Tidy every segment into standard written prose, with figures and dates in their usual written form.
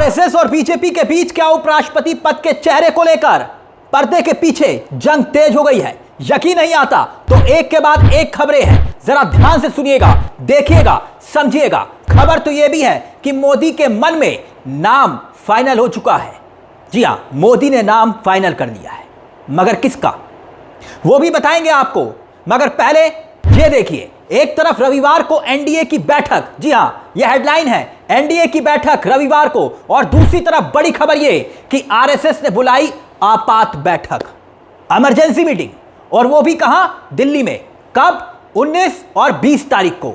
RSS और BJP के बीच क्या उपराष्ट्रपति पद के चेहरे को लेकर पर्दे के पीछे जंग तेज हो गई है? यकीन नहीं आता तो एक के बाद एक खबरें हैं, जरा ध्यान से सुनिएगा, देखिएगा, समझिएगा। खबर तो यह भी है कि मोदी के मन में नाम फाइनल हो चुका है। जी हां, मोदी ने नाम फाइनल कर लिया है, मगर किसका वो भी बताएंगे आपको। मगर पहले ये देखिए, एक तरफ रविवार को एनडीए की बैठक, जी हां यह हेडलाइन है, एनडीए की बैठक रविवार को, और दूसरी तरफ बड़ी खबर यह कि आरएसएस ने बुलाई आपात बैठक, इमरजेंसी मीटिंग, और वो भी कहां? दिल्ली में। कब? 19 और 20 तारीख को।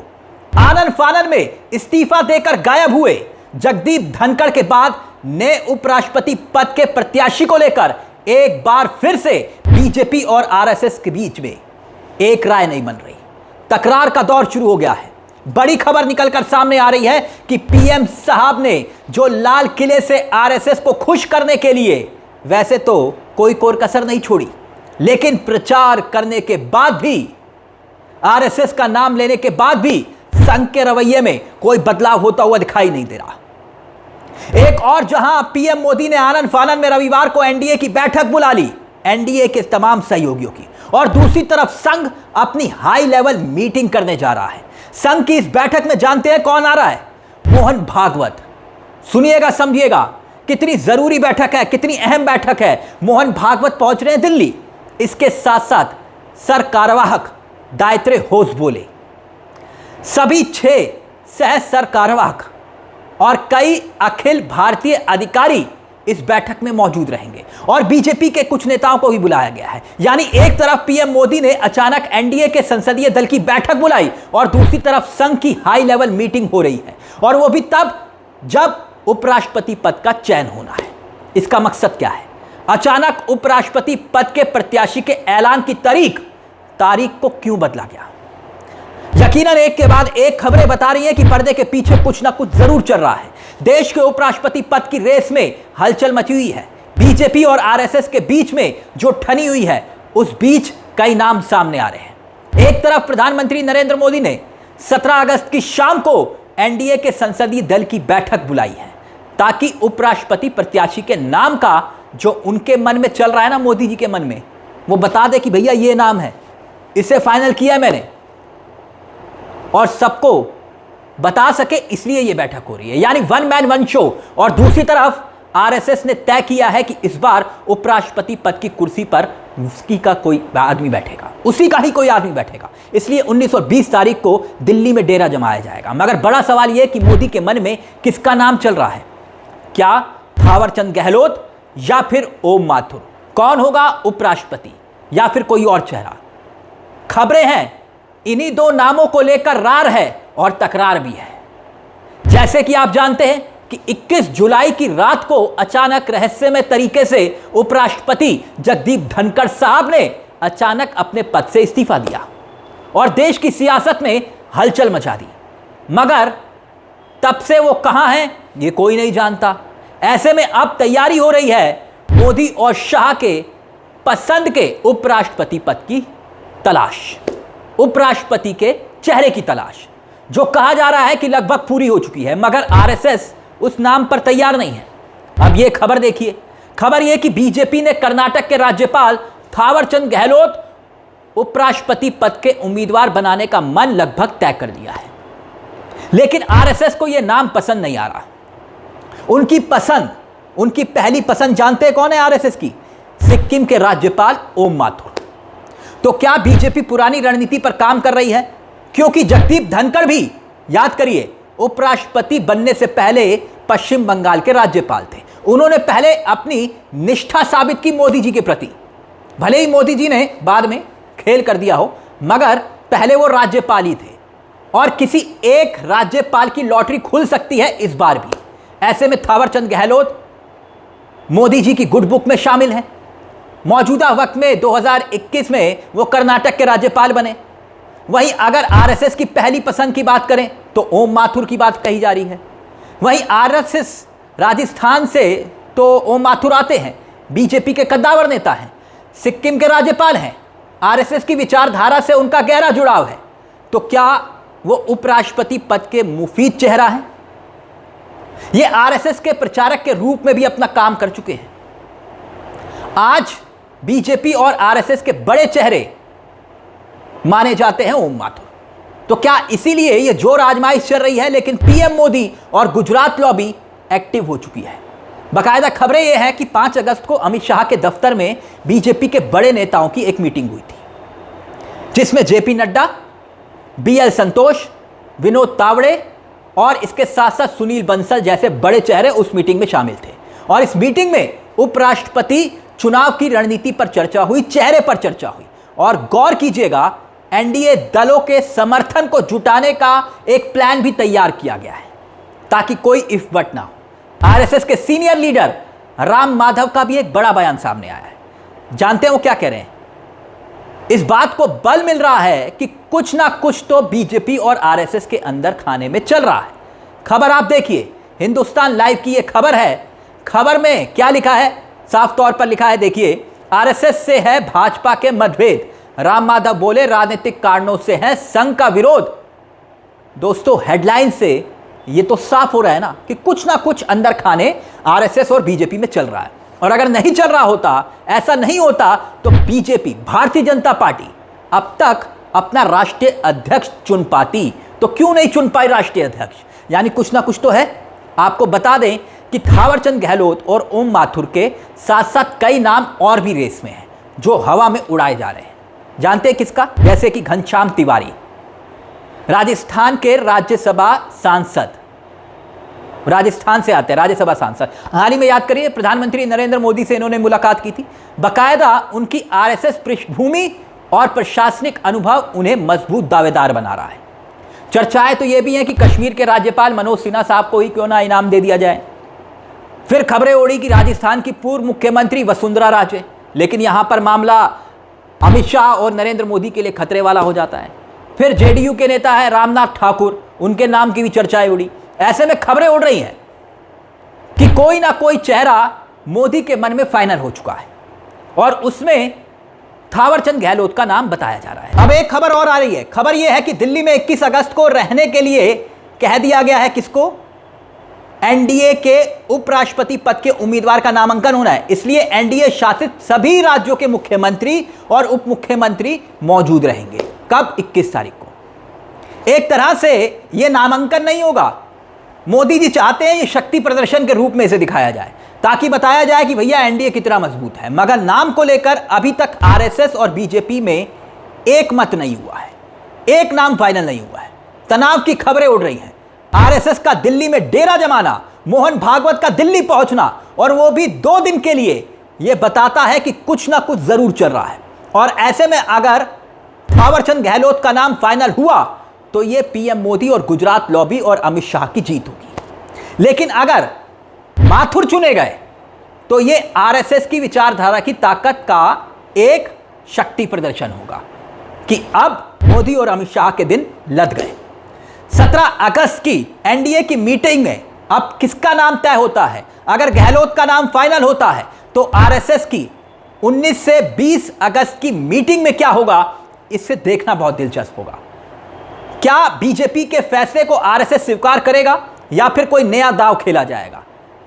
आनन फानन में इस्तीफा देकर गायब हुए जगदीप धनखड़ के बाद नए उपराष्ट्रपति पद के प्रत्याशी को लेकर एक बार फिर से बीजेपी और आरएसएस के बीच में एक राय नहीं बन रही, तकरार का दौर शुरू हो गया है। बड़ी खबर निकलकर सामने आ रही है कि पीएम साहब ने जो लाल किले से आरएसएस को खुश करने के लिए वैसे तो कोई कोर कसर नहीं छोड़ी, लेकिन प्रचार करने के बाद भी, आरएसएस का नाम लेने के बाद भी संघ के रवैये में कोई बदलाव होता हुआ दिखाई नहीं दे रहा। एक और जहां पीएम मोदी ने आनन फानन में रविवार को एनडीए की बैठक बुला ली, एनडीए के तमाम सहयोगियों की, और दूसरी तरफ संघ अपनी हाई लेवल मीटिंग करने जा रहा है। संघ की इस बैठक में जानते हैं कौन आ रहा है? मोहन भागवत। सुनिएगा, समझिएगा, कितनी जरूरी बैठक है, कितनी अहम बैठक है। मोहन भागवत पहुंच रहे हैं दिल्ली। इसके साथ साथ सर कार्यवाहक दायित्रे होस बोले, सभी 6 सह सर कार्यवाहक और कई अखिल भारतीय अधिकारी इस बैठक में मौजूद रहेंगे, और बीजेपी के कुछ नेताओं को भी बुलाया गया है। यानी एक तरफ पीएम मोदी ने अचानक एनडीए के संसदीय दल की बैठक बुलाई और दूसरी तरफ संघ की हाई लेवल मीटिंग हो रही है, और वो भी तब जब उपराष्ट्रपति पद का चयन होना है। इसका मकसद क्या है? अचानक उपराष्ट्रपति पद के प्रत्याशी के ऐलान की तारीख को क्यों बदला गया? यकीनन एक के बाद एक खबरें बता रही हैं कि पर्दे के पीछे कुछ ना कुछ जरूर चल रहा है। देश के उपराष्ट्रपति पद की रेस में हलचल मची हुई है। बीजेपी और आरएसएस के बीच में जो ठनी हुई है, उस बीच कई नाम सामने आ रहे हैं। एक तरफ प्रधानमंत्री नरेंद्र मोदी ने 17 अगस्त की शाम को एनडीए के संसदीय दल की बैठक बुलाई है, ताकि उपराष्ट्रपति प्रत्याशी के नाम का जो उनके मन में चल रहा है ना, मोदी जी के मन में, वो बता दे कि भैया ये नाम है, इसे फाइनल किया है मैंने, और सबको बता सके, इसलिए ये बैठक हो रही है। यानी वन मैन वन शो। और दूसरी तरफ आरएसएस ने तय किया है कि इस बार उपराष्ट्रपति पद की कुर्सी पर उसी का कोई आदमी बैठेगा, उसी का ही कोई आदमी बैठेगा। इसलिए 19 और 20 तारीख को दिल्ली में डेरा जमाया जाएगा। मगर बड़ा सवाल यह कि मोदी के मन में किसका नाम चल रहा है? क्या थावरचंद गहलोत या फिर ओम माथुर? कौन होगा उपराष्ट्रपति, या फिर कोई और चेहरा? खबरें हैं इन्हीं 2 नामों को लेकर रार है और तकरार भी है। जैसे कि आप जानते हैं कि 21 जुलाई की रात को अचानक रहस्यमय तरीके से उपराष्ट्रपति जगदीप धनखड़ साहब ने अचानक अपने पद से इस्तीफा दिया और देश की सियासत में हलचल मचा दी। मगर तब से वो कहां हैं, ये कोई नहीं जानता। ऐसे में अब तैयारी हो रही है मोदी और शाह के पसंद के उपराष्ट्रपति पद की तलाश, उपराष्ट्रपति के चेहरे की तलाश, जो कहा जा रहा है कि लगभग पूरी हो चुकी है। मगर आरएसएस उस नाम पर तैयार नहीं है। अब यह खबर देखिए, खबर यह कि बीजेपी ने कर्नाटक के राज्यपाल थावरचंद गहलोत उपराष्ट्रपति पद के उम्मीदवार बनाने का मन लगभग तय कर लिया है, लेकिन आरएसएस को यह नाम पसंद नहीं आ रहा। उनकी पसंद, उनकी पहली पसंद जानते हैं कौन है आरएसएस की? सिक्किम के राज्यपाल ओम माथुर। तो क्या बीजेपी पुरानी रणनीति पर काम कर रही है? क्योंकि जगदीप धनखड़ भी, याद करिए, उपराष्ट्रपति बनने से पहले पश्चिम बंगाल के राज्यपाल थे। उन्होंने पहले अपनी निष्ठा साबित की मोदी जी के प्रति। भले ही मोदी जी ने बाद में खेल कर दिया हो, मगर पहले वो राज्यपाल ही थे, और किसी एक राज्यपाल की लॉटरी खुल सकती है इस बार भी। ऐसे में थावरचंद गहलोत मोदी जी की गुड बुक में शामिल हैं। मौजूदा वक्त में 2021 में वो कर्नाटक के राज्यपाल बने। वहीं अगर आरएसएस की पहली पसंद की बात करें तो ओम माथुर की बात कही जा रही है। वहीं आरएसएस राजस्थान से तो ओम माथुर आते हैं, बीजेपी के कद्दावर नेता हैं, सिक्किम के राज्यपाल हैं, आरएसएस की विचारधारा से उनका गहरा जुड़ाव है। तो क्या वो उपराष्ट्रपति पद के मुफीद चेहरा है? ये आरएसएस के प्रचारक के रूप में भी अपना काम कर चुके हैं। आज बीजेपी और आरएसएस के बड़े चेहरे माने जाते हैं ओम माथुर। तो क्या इसीलिए ये जोर आजमाइश चल रही है? लेकिन पीएम मोदी और गुजरात लॉबी एक्टिव हो चुकी है। बाकायदा खबरें यह है कि 5 अगस्त को अमित शाह के दफ्तर में बीजेपी के बड़े नेताओं की एक मीटिंग हुई थी, जिसमें जेपी नड्डा, बीएल संतोष, विनोद तावड़े और इसके साथ साथ सुनील बंसल जैसे बड़े चेहरे उस मीटिंग में शामिल थे। और इस मीटिंग में उपराष्ट्रपति चुनाव की रणनीति पर चर्चा हुई, चेहरे पर चर्चा हुई। और गौर कीजिएगा, एनडीए दलों के समर्थन को जुटाने का एक प्लान भी तैयार किया गया है ताकि कोई इफ बट ना हो। आरएसएस के सीनियर लीडर राम माधव का भी एक बड़ा बयान सामने आया है। जानते हैं वो क्या कह रहे हैं? इस बात को बल मिल रहा है कि कुछ ना कुछ तो बीजेपी और आरएसएस के अंदर खाने में चल रहा है। खबर आप देखिए, हिंदुस्तान लाइव की यह खबर है। खबर में क्या लिखा है? साफ तौर पर लिखा है, देखिए, आरएसएस से है भाजपा के मतभेद। राम माधव बोले राजनीतिक कारणों से है संघ का विरोध। दोस्तों, हेडलाइन से यह तो साफ हो रहा है ना कि कुछ ना कुछ अंदर खाने आरएसएस और बीजेपी में चल रहा है। और अगर नहीं चल रहा होता, ऐसा नहीं होता, तो बीजेपी, भारतीय जनता पार्टी अब तक अपना राष्ट्रीय अध्यक्ष चुन पाती। तो क्यों नहीं चुन पाई राष्ट्रीय अध्यक्ष? यानी कुछ ना कुछ तो है। आपको बता दें कि थावरचंद गहलोत और ओम माथुर के साथ साथ कई नाम और भी रेस में हैं जो हवा में उड़ाए जा रहे हैं। जानते हैं किसका? जैसे कि घनश्याम तिवारी, राजस्थान के राज्यसभा सांसद, राजस्थान से आते हैं राज्यसभा सांसद। हाल ही में याद करिए, प्रधानमंत्री नरेंद्र मोदी से इन्होंने मुलाकात की थी। बाकायदा उनकी आरएसएस पृष्ठभूमि और प्रशासनिक अनुभव उन्हें मजबूत दावेदार बना रहा है। चर्चाएं तो ये भी हैं कि कश्मीर के राज्यपाल मनोज सिन्हा साहब को ही क्यों ना इनाम दे दिया जाए। फिर खबरें उड़ी कि राजस्थान की पूर्व मुख्यमंत्री वसुंधरा राजे, लेकिन यहां पर मामला अमित शाह और नरेंद्र मोदी के लिए खतरे वाला हो जाता है। फिर जेडीयू के नेता है रामनाथ ठाकुर, उनके नाम की भी चर्चाएं उड़ी। ऐसे में खबरें उड़ रही हैं कि कोई ना कोई चेहरा मोदी के मन में फाइनल हो चुका है और उसमें थावरचंद गहलोत का नाम बताया जा रहा है। अब एक खबर और आ रही है। खबर यह है कि दिल्ली में 21 अगस्त को रहने के लिए कह दिया गया है किसको? एनडीए के उपराष्ट्रपति पद के उम्मीदवार का नामांकन होना है। इसलिए एनडीए शासित सभी राज्यों के मुख्यमंत्री और उप मुख्यमंत्री मौजूद रहेंगे। कब? 21 तारीख को। एक तरह से यह नामांकन नहीं होगा। मोदी जी चाहते हैं ये शक्ति प्रदर्शन के रूप में इसे दिखाया जाए ताकि बताया जाए कि भैया एनडीए कितना मजबूत है। मगर नाम को लेकर अभी तक आरएसएस और बीजेपी में एक मत नहीं हुआ है, एक नाम फाइनल नहीं हुआ है। तनाव की खबरें उड़ रही हैं। आरएसएस का दिल्ली में डेरा जमाना, मोहन भागवत का दिल्ली पहुंचना, और वो भी 2 दिन के लिए, यह बताता है कि कुछ ना कुछ जरूर चल रहा है। और ऐसे में अगर थावरचंद गहलोत का नाम फाइनल हुआ तो यह पीएम मोदी और गुजरात लॉबी और अमित शाह की जीत होगी। लेकिन अगर माथुर चुने गए तो यह आरएसएस की विचारधारा की ताकत का एक शक्ति प्रदर्शन होगा कि अब मोदी और अमित शाह के दिन लद गए। 17 अगस्त की एनडीए की मीटिंग में अब किसका नाम तय होता है? अगर गहलोत का नाम फाइनल होता है तो आरएसएस की 19 से 20 अगस्त की मीटिंग में क्या होगा, इससे देखना बहुत दिलचस्प होगा। क्या बीजेपी के फैसले को आरएसएस स्वीकार करेगा या फिर कोई नया दांव खेला जाएगा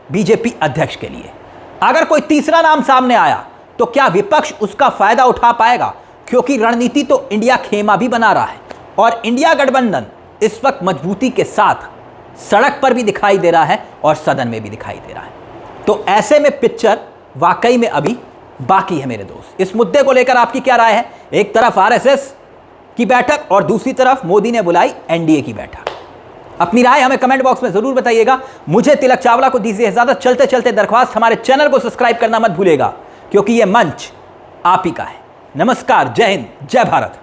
बीजेपी अध्यक्ष के लिए? अगर कोई तीसरा नाम सामने आया तो क्या विपक्ष उसका फायदा उठा पाएगा? क्योंकि रणनीति तो इंडिया खेमा भी बना रहा है और इंडिया गठबंधन इस वक्त मजबूती के साथ सड़क पर भी दिखाई दे रहा है और सदन में भी दिखाई दे रहा है। तो ऐसे में पिक्चर वाकई में अभी बाकी है मेरे दोस्त। इस मुद्दे को लेकर आपकी क्या राय है? एक तरफ आरएसएस की बैठक और दूसरी तरफ मोदी ने बुलाई एनडीए की बैठक। अपनी राय हमें कमेंट बॉक्स में जरूर बताइएगा। मुझे तिलक चावला को दीजिए इजाजत। चलते चलते दरख्वास्त, हमारे चैनल को सब्सक्राइब करना मत भूलिएगा क्योंकि यह मंच आप ही का है। नमस्कार, जय हिंद, जय भारत।